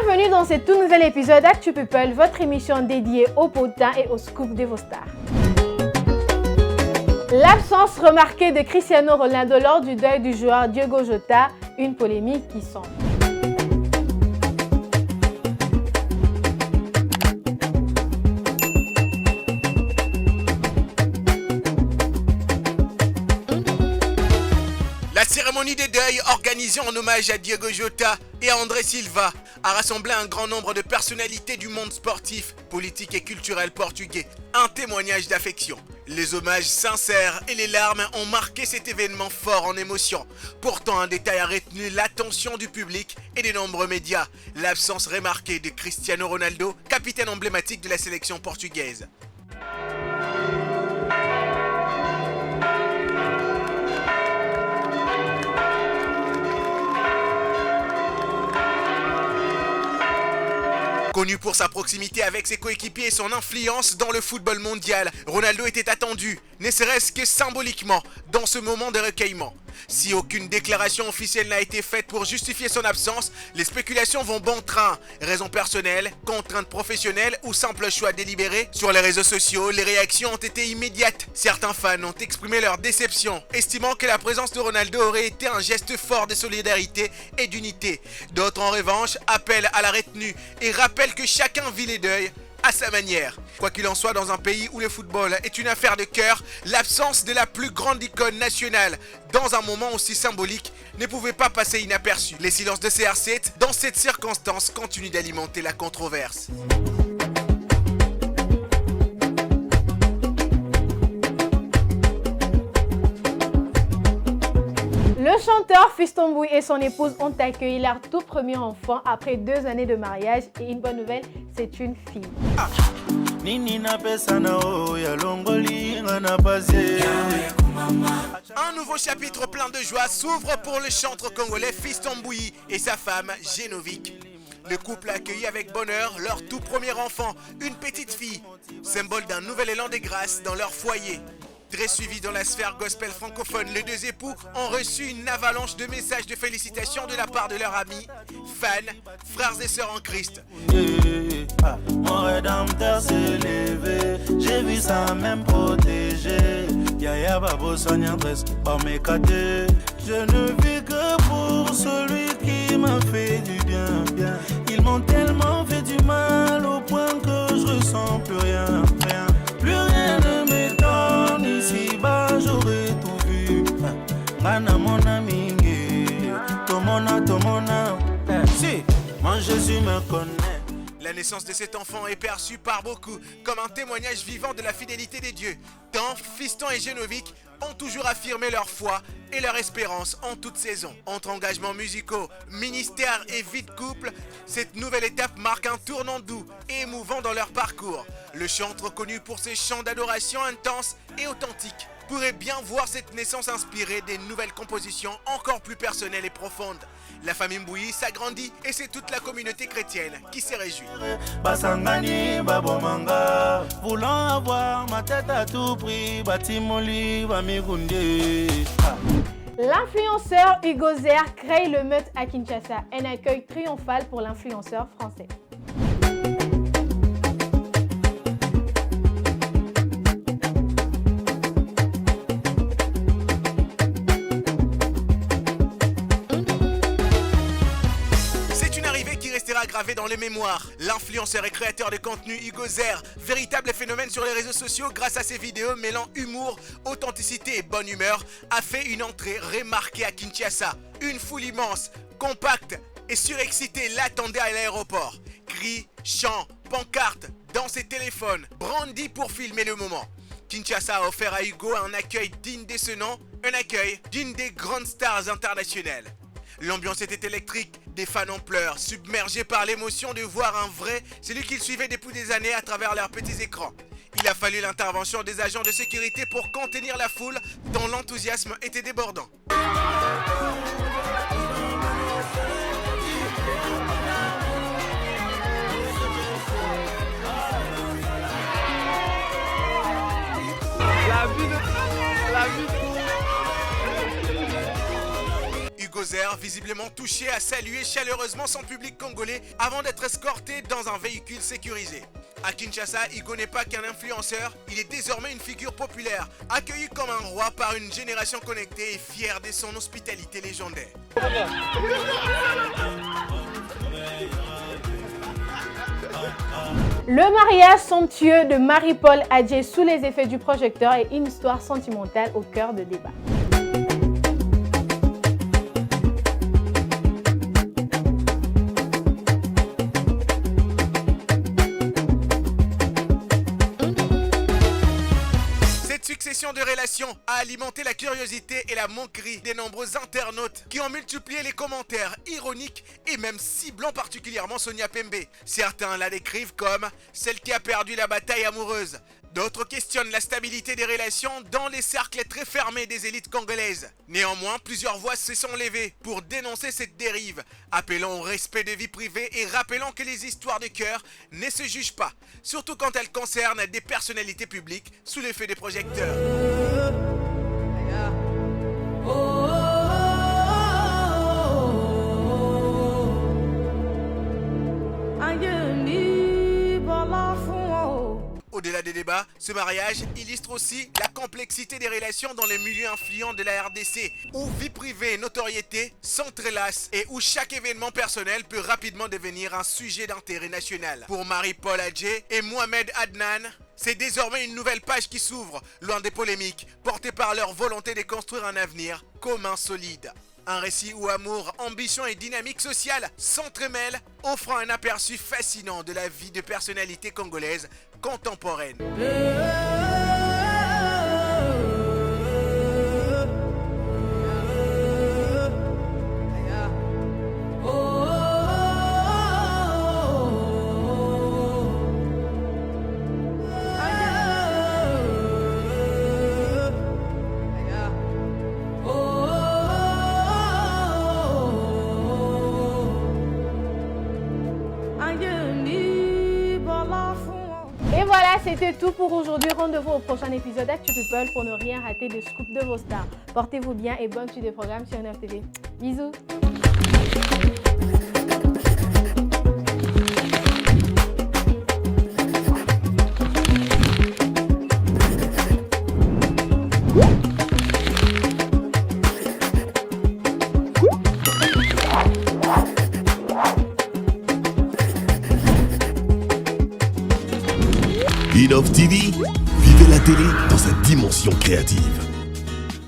Bienvenue dans ce tout nouvel épisode d'Actu People, votre émission dédiée aux potins et aux scoops de vos stars. L'absence remarquée de Cristiano Ronaldo lors du deuil du joueur Diogo Jota, une polémique qui semble. La cérémonie des deuils organisée en hommage à Diogo Jota et à André Silva a rassemblé un grand nombre de personnalités du monde sportif, politique et culturel portugais. Un témoignage d'affection. Les hommages sincères et les larmes ont marqué cet événement fort en émotion. Pourtant, un détail a retenu l'attention du public et des nombreux médias. L'absence remarquée de Cristiano Ronaldo, capitaine emblématique de la sélection portugaise. Connu pour sa proximité avec ses coéquipiers et son influence dans le football mondial, Ronaldo était attendu, ne serait-ce que symboliquement, dans ce moment de recueillement. Si aucune déclaration officielle n'a été faite pour justifier son absence, les spéculations vont bon train. Raisons personnelles, contraintes professionnelles ou simple choix délibéré. Sur les réseaux sociaux, les réactions ont été immédiates. Certains fans ont exprimé leur déception, estimant que la présence de Ronaldo aurait été un geste fort de solidarité et d'unité. D'autres en revanche appellent à la retenue et rappellent que chacun vit les deuils à sa manière. Quoi qu'il en soit, dans un pays où le football est une affaire de cœur, l'absence de la plus grande icône nationale dans un moment aussi symbolique ne pouvait pas passer inaperçu. Les silences de CR7 dans cette circonstance continuent d'alimenter la controverse. Le chanteur Fiston Bouye et son épouse ont accueilli leur tout premier enfant après 2 années de mariage et une bonne nouvelle, c'est une fille. Un nouveau chapitre plein de joie s'ouvre pour le chanteur congolais Fiston Bouye et sa femme Genovic. Le couple a accueilli avec bonheur leur tout premier enfant, une petite fille, symbole d'un nouvel élan de grâce dans leur foyer. Très suivis dans la sphère gospel francophone, les deux époux ont reçu une avalanche de messages de félicitations de la part de leurs amis, fans, frères et sœurs en Christ. Mon rédempteur s'est levé, j'ai vu ça même protégé. Yaya Babo Sonia presque par mes cadeaux. Je ne vis que pour celui qui m'a fait du bien. Ils m'ont tellement fait du mal au point que je ressens plus rien. Plus rien ne m'étonne, ici-bas j'aurais tout vu. Mana mon ami, tomona. Si, mon Jésus me connaît. La naissance de cet enfant est perçue par beaucoup comme un témoignage vivant de la fidélité des dieux. Tant Fiston et Genovic ont toujours affirmé leur foi et leur espérance en toute saison. Entre engagements musicaux, ministère et vie de couple, cette nouvelle étape marque un tournant doux et émouvant dans leur parcours. Le chanteur, connu pour ses chants d'adoration intenses et authentiques, pourrait bien voir cette naissance inspirer des nouvelles compositions encore plus personnelles et profondes. La famille Mbouyi s'agrandit et c'est toute la communauté chrétienne qui s'est réjouie. Basangani, Babomanga, voulant avoir ma tête à tout prix, Batimoli, Bamigunde. L'influenceur Hugo Zer crée le meute à Kinshasa, un accueil triomphal pour l'influenceur français. Gravé dans les mémoires. L'influenceur et créateur de contenu Hugo Zer, véritable phénomène sur les réseaux sociaux grâce à ses vidéos mêlant humour, authenticité et bonne humeur, a fait une entrée remarquée à Kinshasa. Une foule immense, compacte et surexcitée l'attendait à l'aéroport. Cris, chants, pancartes, dans ses téléphones, brandis pour filmer le moment. Kinshasa a offert à Hugo un accueil digne de ce nom, un accueil d'une des grandes stars internationales. L'ambiance était électrique, des fans en pleurs, submergés par l'émotion de voir un vrai, celui qu'ils suivaient depuis des années à travers leurs petits écrans. Il a fallu l'intervention des agents de sécurité pour contenir la foule, dont l'enthousiasme était débordant. causèrent, visiblement touchés, à saluer chaleureusement son public congolais avant d'être escortés dans un véhicule sécurisé. À Kinshasa, Igo n'est pas qu'un influenceur, il est désormais une figure populaire, accueilli comme un roi par une génération connectée et fier de son hospitalité légendaire. Le mariage somptueux de Marie-Paul Adjei sous les effets du projecteur est une histoire sentimentale au cœur de débat. Succession de relations a alimenté la curiosité et la moquerie des nombreux internautes qui ont multiplié les commentaires ironiques et même ciblant particulièrement Sonia Pembe. Certains la décrivent comme celle qui a perdu la bataille amoureuse. D'autres questionnent la stabilité des relations dans les cercles très fermés des élites congolaises. Néanmoins, plusieurs voix se sont levées pour dénoncer cette dérive, appelant au respect des vies privées et rappelant que les histoires de cœur ne se jugent pas, surtout quand elles concernent des personnalités publiques sous l'effet des projecteurs. Au-delà des débats, ce mariage illustre aussi la complexité des relations dans les milieux influents de la RDC, où vie privée et notoriété s'entrelacent et où chaque événement personnel peut rapidement devenir un sujet d'intérêt national. Pour Marie-Paul Adjei et Mohamed Adnan, c'est désormais une nouvelle page qui s'ouvre, loin des polémiques, portées par leur volonté de construire un avenir commun solide. Un récit où amour, ambition et dynamique sociale s'entremêlent, offrant un aperçu fascinant de la vie de personnalités congolaises contemporaines. Et voilà, c'était tout pour aujourd'hui. Rendez-vous au prochain épisode d'Actu People pour ne rien rater de scoop de vos stars. Portez-vous bien et bonne suite de programme sur NF TV. Bisous. Inov TV, vivez la télé dans sa dimension créative.